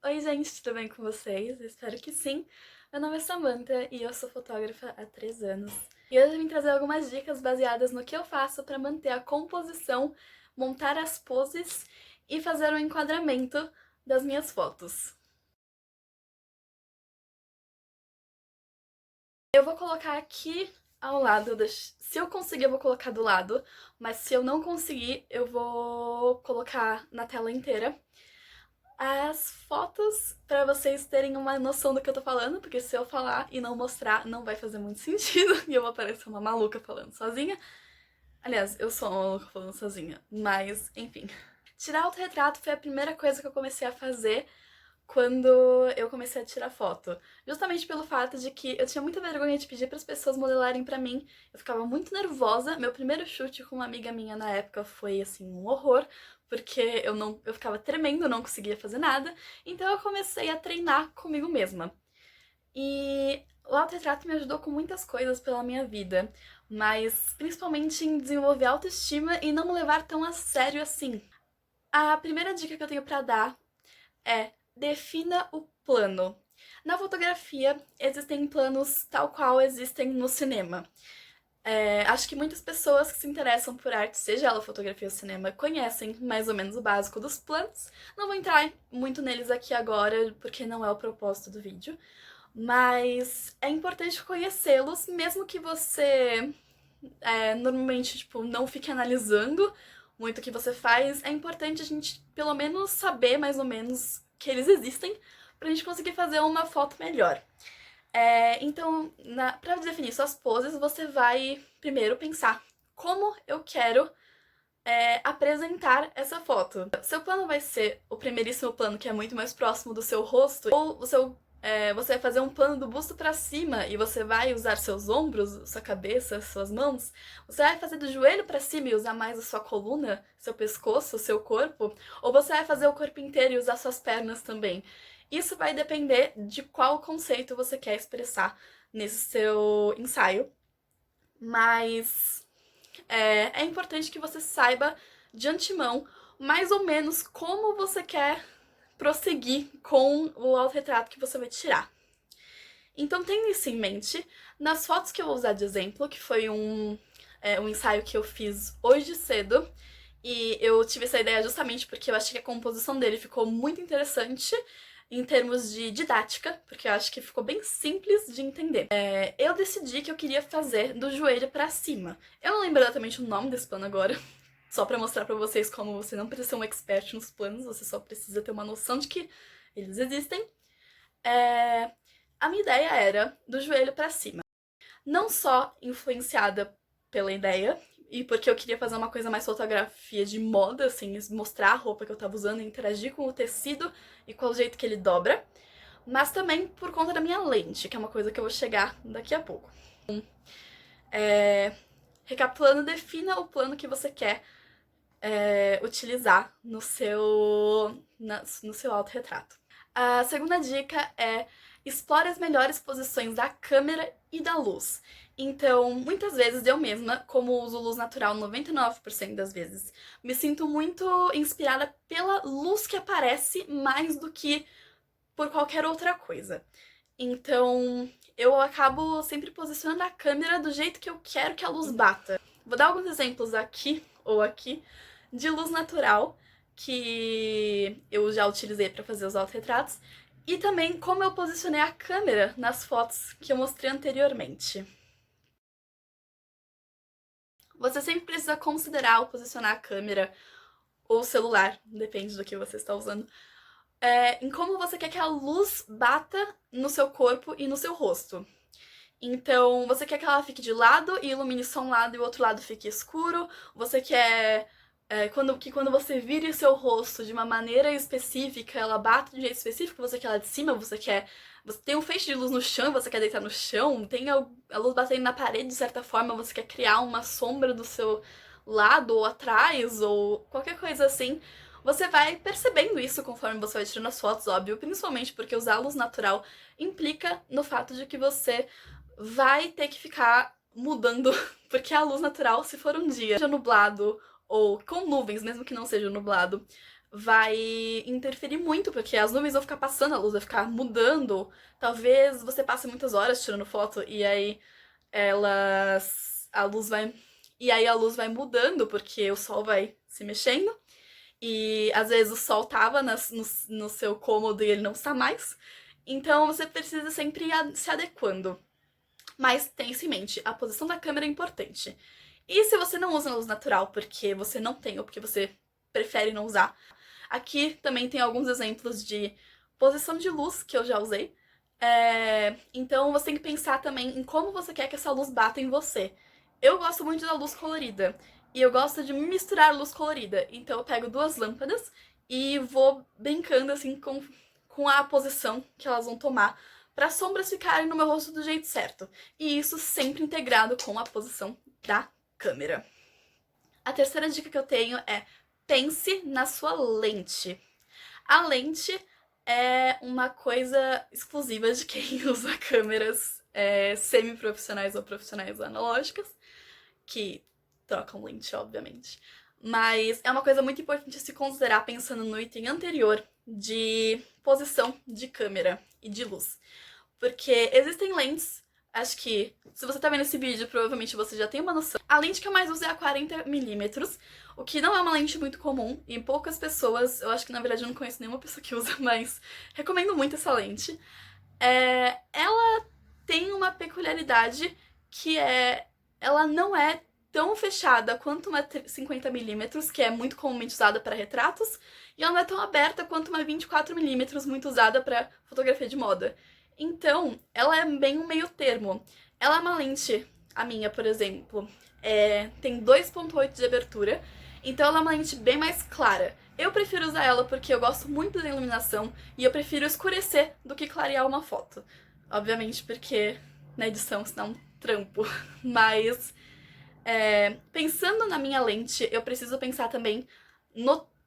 Oi gente, tudo bem com vocês? Espero que sim. Meu nome é Samantha e eu sou fotógrafa há 3 anos. E hoje eu vim trazer algumas dicas baseadas no que eu faço para manter a composição, montar as poses e fazer o enquadramento das minhas fotos. Eu vou colocar aqui ao lado, se eu conseguir eu vou colocar do lado, mas se eu não conseguir eu vou colocar na tela inteira as fotos para vocês terem uma noção do que eu tô falando, porque se eu falar e não mostrar, não vai fazer muito sentido e eu vou parecer uma maluca falando sozinha. Aliás, eu sou uma maluca falando sozinha, mas enfim. Tirar autorretrato foi a primeira coisa que eu comecei a fazer quando eu comecei a tirar foto. Justamente pelo fato de que eu tinha muita vergonha de pedir para as pessoas modelarem para mim. Eu ficava muito nervosa. Meu primeiro shoot com uma amiga minha na época foi assim um horror, porque eu ficava tremendo, não conseguia fazer nada. Então eu comecei a treinar comigo mesma. E o autorretrato me ajudou com muitas coisas pela minha vida, mas principalmente em desenvolver autoestima e não me levar tão a sério assim. A primeira dica que eu tenho pra dar é: defina o plano. Na fotografia, existem planos tal qual existem no cinema. Acho que muitas pessoas que se interessam por arte, seja ela fotografia ou cinema, conhecem mais ou menos o básico dos planos. Não vou entrar muito neles aqui agora, porque não é o propósito do vídeo. Mas é importante conhecê-los, mesmo que você normalmente tipo, não fique analisando muito o que você faz. É importante a gente pelo menos saber mais ou menos que eles existem pra gente conseguir fazer uma foto melhor. Então, pra definir suas poses, você vai primeiro pensar como eu quero apresentar essa foto. Seu plano vai ser o primeiríssimo plano, que é muito mais próximo do seu rosto, ou você vai fazer um plano do busto pra cima e você vai usar seus ombros, sua cabeça, suas mãos. Você vai fazer do joelho pra cima e usar mais a sua coluna, seu pescoço, seu corpo, ou você vai fazer o corpo inteiro e usar suas pernas também. Isso vai depender de qual conceito você quer expressar nesse seu ensaio, mas é importante que você saiba de antemão mais ou menos como você quer prosseguir com o autorretrato que você vai tirar. Então tenha isso em mente. Nas fotos que eu vou usar de exemplo, que foi um ensaio que eu fiz hoje cedo, e eu tive essa ideia justamente porque eu achei que a composição dele ficou muito interessante em termos de didática, porque eu acho que ficou bem simples de entender. Eu decidi que eu queria fazer do joelho pra cima. Eu não lembro exatamente o nome desse plano agora, só pra mostrar pra vocês como você não precisa ser um expert nos planos, você só precisa ter uma noção de que eles existem. A minha ideia era do joelho pra cima. Não só influenciada pela ideia, e porque eu queria fazer uma coisa mais fotografia de moda, assim, mostrar a roupa que eu tava usando, interagir com o tecido e com o jeito que ele dobra, mas também por conta da minha lente, que é uma coisa que eu vou chegar daqui a pouco. Recapitulando, defina o plano que você quer utilizar no seu autorretrato. A segunda dica é: explore as melhores posições da câmera e da luz. Então, muitas vezes eu mesma, como uso luz natural 99% das vezes, me sinto muito inspirada pela luz que aparece mais do que por qualquer outra coisa. Então, eu acabo sempre posicionando a câmera do jeito que eu quero que a luz bata. Vou dar alguns exemplos aqui ou aqui de luz natural que eu já utilizei para fazer os autorretratos e também como eu posicionei a câmera nas fotos que eu mostrei anteriormente. Você sempre precisa considerar ao posicionar a câmera ou o celular, depende do que você está usando, em como você quer que a luz bata no seu corpo e no seu rosto. Então, você quer que ela fique de lado e ilumine só um lado e o outro lado fique escuro? Você quer que quando você vire o seu rosto de uma maneira específica, ela bata de um jeito específico? Você quer ela de cima? Você tem um feixe de luz no chão, você quer deitar no chão? Tem a luz batendo na parede de certa forma, você quer criar uma sombra do seu lado ou atrás ou qualquer coisa assim. Você vai percebendo isso conforme você vai tirando as fotos, óbvio, principalmente porque usar a luz natural implica no fato de que você vai ter que ficar mudando, porque a luz natural, se for um dia nublado ou com nuvens, mesmo que não seja nublado, vai interferir muito, porque as nuvens vão ficar passando, a luz vai ficar mudando. Talvez você passe muitas horas tirando foto e aí elas. A luz vai. E aí a luz vai mudando, porque o sol vai se mexendo. E às vezes o sol tava no seu cômodo e ele não está mais. Então você precisa sempre ir se adequando. Mas tenha isso em mente, a posição da câmera é importante. E se você não usa luz natural porque você não tem ou porque você prefere não usar, aqui também tem alguns exemplos de posição de luz que eu já usei. Então você tem que pensar também em como você quer que essa luz bata em você. Eu gosto muito da luz colorida e eu gosto de misturar luz colorida. Então eu pego duas lâmpadas e vou brincando assim com a posição que elas vão tomar para as sombras ficarem no meu rosto do jeito certo. E isso sempre integrado com a posição da câmera. A terceira dica que eu tenho é: pense na sua lente. A lente é uma coisa exclusiva de quem usa câmeras semi-profissionais ou profissionais analógicas, que trocam lente, obviamente. Mas é uma coisa muito importante se considerar pensando no item anterior de posição de câmera e de luz. Porque existem lentes, acho que se você tá vendo esse vídeo, provavelmente você já tem uma noção. A lente que eu mais uso é a 40mm, o que não é uma lente muito comum, e poucas pessoas, eu acho que na verdade eu não conheço nenhuma pessoa que usa, mas recomendo muito essa lente. Ela tem uma peculiaridade que ela não é tão fechada quanto uma 50mm, que é muito comumente usada para retratos, e ela não é tão aberta quanto uma 24mm, muito usada para fotografia de moda. Então, ela é bem um meio termo. Ela é uma lente, a minha, por exemplo, tem 2.8 de abertura, então ela é uma lente bem mais clara. Eu prefiro usar ela porque eu gosto muito da iluminação e eu prefiro escurecer do que clarear uma foto. Obviamente porque na edição senão é um trampo. Mas pensando na minha lente, eu preciso pensar também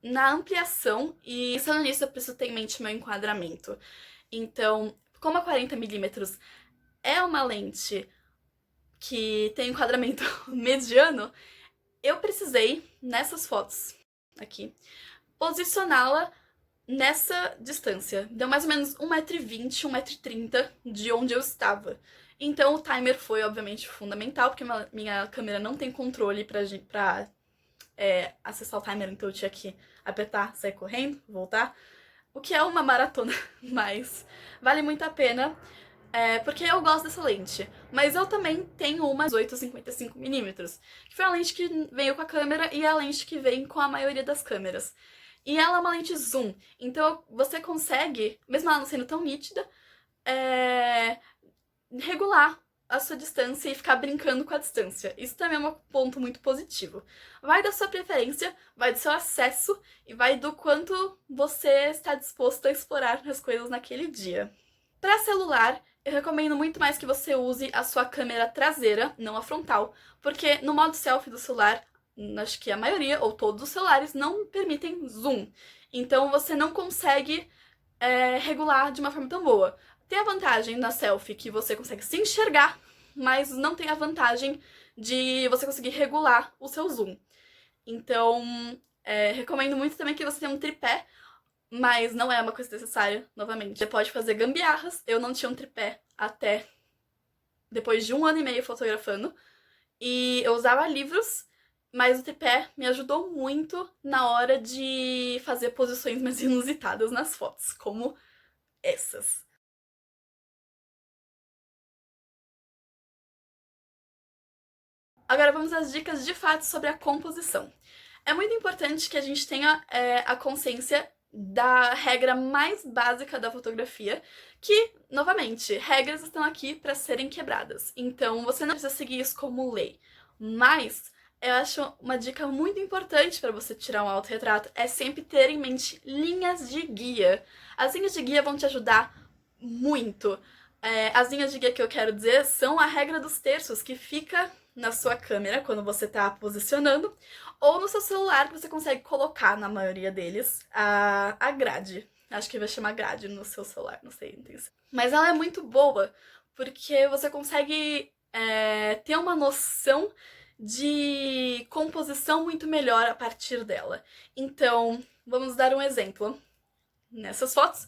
na ampliação e pensando nisso eu preciso ter em mente meu enquadramento. Então, como a 40mm é uma lente que tem enquadramento mediano, eu precisei, nessas fotos aqui, posicioná-la nessa distância. Deu mais ou menos 1,20 m, 1,30 m de onde eu estava. Então o timer foi, obviamente, fundamental, porque minha câmera não tem controle pra acessar o timer, então eu tinha que apertar, sair correndo, voltar. O que é uma maratona, mas vale muito a pena, porque eu gosto dessa lente. Mas eu também tenho uma 18-55mm, que foi a lente que veio com a câmera e a lente que vem com a maioria das câmeras. E ela é uma lente zoom, então você consegue, mesmo ela não sendo tão nítida, regular a sua distância e ficar brincando com a distância. Isso também é um ponto muito positivo. Vai da sua preferência, vai do seu acesso e vai do quanto você está disposto a explorar as coisas naquele dia. Para celular, eu recomendo muito mais que você use a sua câmera traseira, não a frontal, porque no modo selfie do celular, acho que a maioria ou todos os celulares não permitem zoom. Então você não consegue regular de uma forma tão boa. Tem a vantagem na selfie que você consegue se enxergar, mas não tem a vantagem de você conseguir regular o seu zoom. Então, recomendo muito também que você tenha um tripé, mas não é uma coisa necessária, novamente. Você pode fazer gambiarras. Eu não tinha um tripé até depois de 1 ano e meio fotografando. E eu usava livros, mas o tripé me ajudou muito na hora de fazer posições mais inusitadas nas fotos, como essas. Agora vamos às dicas de fato sobre a composição. É muito importante que a gente tenha a consciência da regra mais básica da fotografia, que, novamente, regras estão aqui para serem quebradas. Então, você não precisa seguir isso como lei. Mas eu acho uma dica muito importante para você tirar um autorretrato é sempre ter em mente linhas de guia. As linhas de guia vão te ajudar muito. As linhas de guia que eu quero dizer são a regra dos terços, que fica na sua câmera quando você está posicionando, ou no seu celular, que você consegue colocar, na maioria deles, a grade. Acho que vai chamar grade no seu celular, não sei, não tenho certeza. Mas ela é muito boa, porque você consegue ter uma noção de composição muito melhor a partir dela. Então, vamos dar um exemplo. Nessas fotos,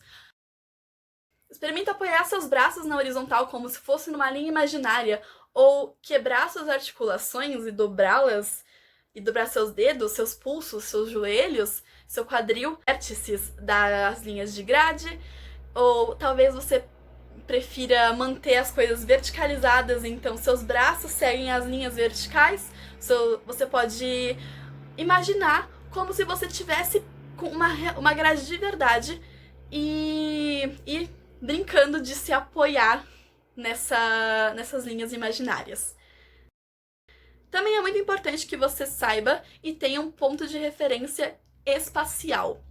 experimenta apoiar seus braços na horizontal como se fosse numa linha imaginária, ou quebrar suas articulações e dobrá-las, e dobrar seus dedos, seus pulsos, seus joelhos, seu quadril, vértices das linhas de grade, ou talvez você prefira manter as coisas verticalizadas, então seus braços seguem as linhas verticais. Você pode imaginar como se você tivesse com uma grade de verdade e brincando de se apoiar nessas linhas imaginárias. Também é muito importante que você saiba e tenha um ponto de referência espacial.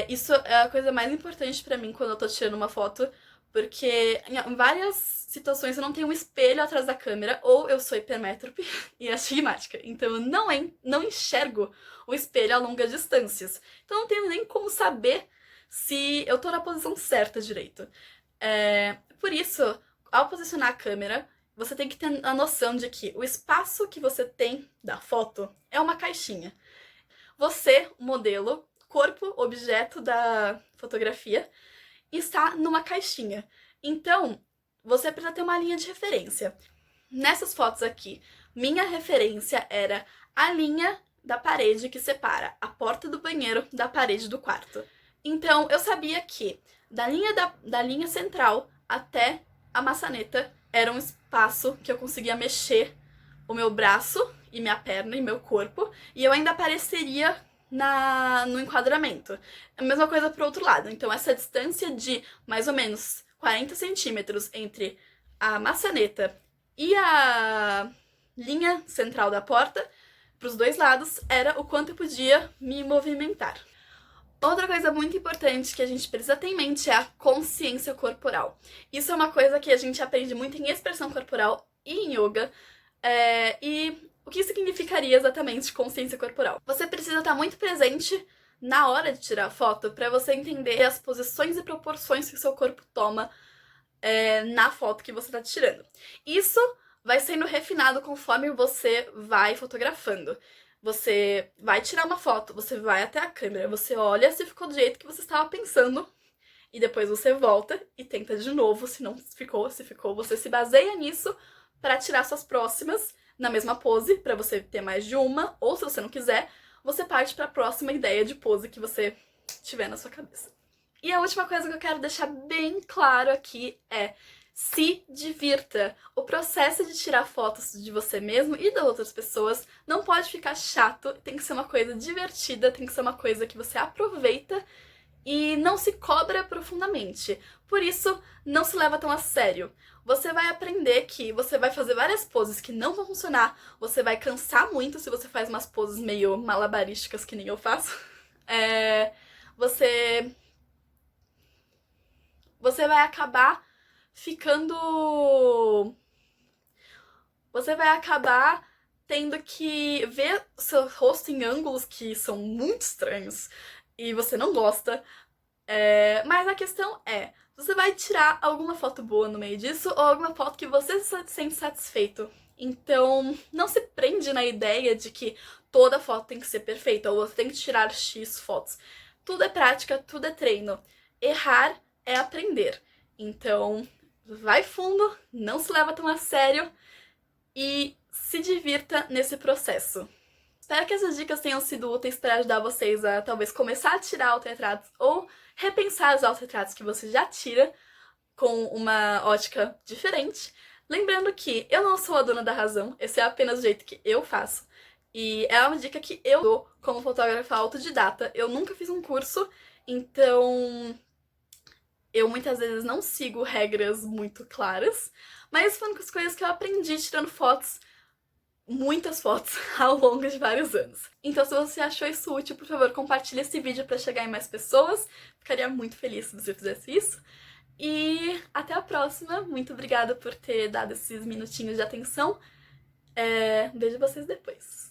Isso é a coisa mais importante pra mim quando eu tô tirando uma foto, porque em várias situações eu não tenho um espelho atrás da câmera, ou eu sou hipermétrope e astigmática, então eu não enxergo o espelho a longas distâncias. Então eu não tenho nem como saber se eu tô na posição certa direito. Por isso, ao posicionar a câmera, você tem que ter a noção de que o espaço que você tem da foto é uma caixinha. Você, modelo, corpo, objeto da fotografia, está numa caixinha. Então, você precisa ter uma linha de referência. Nessas fotos aqui, minha referência era a linha da parede que separa a porta do banheiro da parede do quarto. Então, eu sabia que da linha central até a maçaneta era um espaço que eu conseguia mexer o meu braço e minha perna e meu corpo, e eu ainda apareceria no enquadramento. A mesma coisa pro outro lado. Então, essa distância de mais ou menos 40 centímetros entre a maçaneta e a linha central da porta, pros dois lados, era o quanto eu podia me movimentar. Outra coisa muito importante que a gente precisa ter em mente é a consciência corporal. Isso é uma coisa que a gente aprende muito em expressão corporal e em yoga. E o que significaria exatamente consciência corporal? Você precisa estar muito presente na hora de tirar a foto para você entender as posições e proporções que o seu corpo toma na foto que você está tirando. Isso vai sendo refinado conforme você vai fotografando. Você vai tirar uma foto, você vai até a câmera, você olha se ficou do jeito que você estava pensando, e depois você volta e tenta de novo, se não ficou, se ficou, você se baseia nisso para tirar suas próximas na mesma pose, para você ter mais de uma, ou se você não quiser, você parte para a próxima ideia de pose que você tiver na sua cabeça. E a última coisa que eu quero deixar bem claro aqui é: se divirta. O processo de tirar fotos de você mesmo e das outras pessoas não pode ficar chato, tem que ser uma coisa divertida, tem que ser uma coisa que você aproveita e não se cobra profundamente. Por isso, não se leva tão a sério. Você vai aprender que você vai fazer várias poses que não vão funcionar, você vai cansar muito se você faz umas poses meio malabarísticas que nem eu faço. Você vai acabar Você vai acabar tendo que ver seu rosto em ângulos que são muito estranhos e você não gosta. Mas a questão é: você vai tirar alguma foto boa no meio disso ou alguma foto que você se sente satisfeito. Então, não se prende na ideia de que toda foto tem que ser perfeita ou você tem que tirar X fotos. Tudo é prática, tudo é treino. Errar é aprender. Então, vai fundo, não se leva tão a sério e se divirta nesse processo. Espero que essas dicas tenham sido úteis para ajudar vocês a talvez começar a tirar autorretratos ou repensar os autorretratos que você já tira com uma ótica diferente. Lembrando que eu não sou a dona da razão, esse é apenas o jeito que eu faço. E é uma dica que eu dou como fotógrafa autodidata. Eu nunca fiz um curso, então eu muitas vezes não sigo regras muito claras, mas foram as coisas que eu aprendi tirando fotos, muitas fotos, ao longo de vários anos. Então, se você achou isso útil, por favor, compartilhe esse vídeo para chegar em mais pessoas. Ficaria muito feliz se você fizesse isso. E até a próxima. Muito obrigada por ter dado esses minutinhos de atenção. Vejo vocês depois.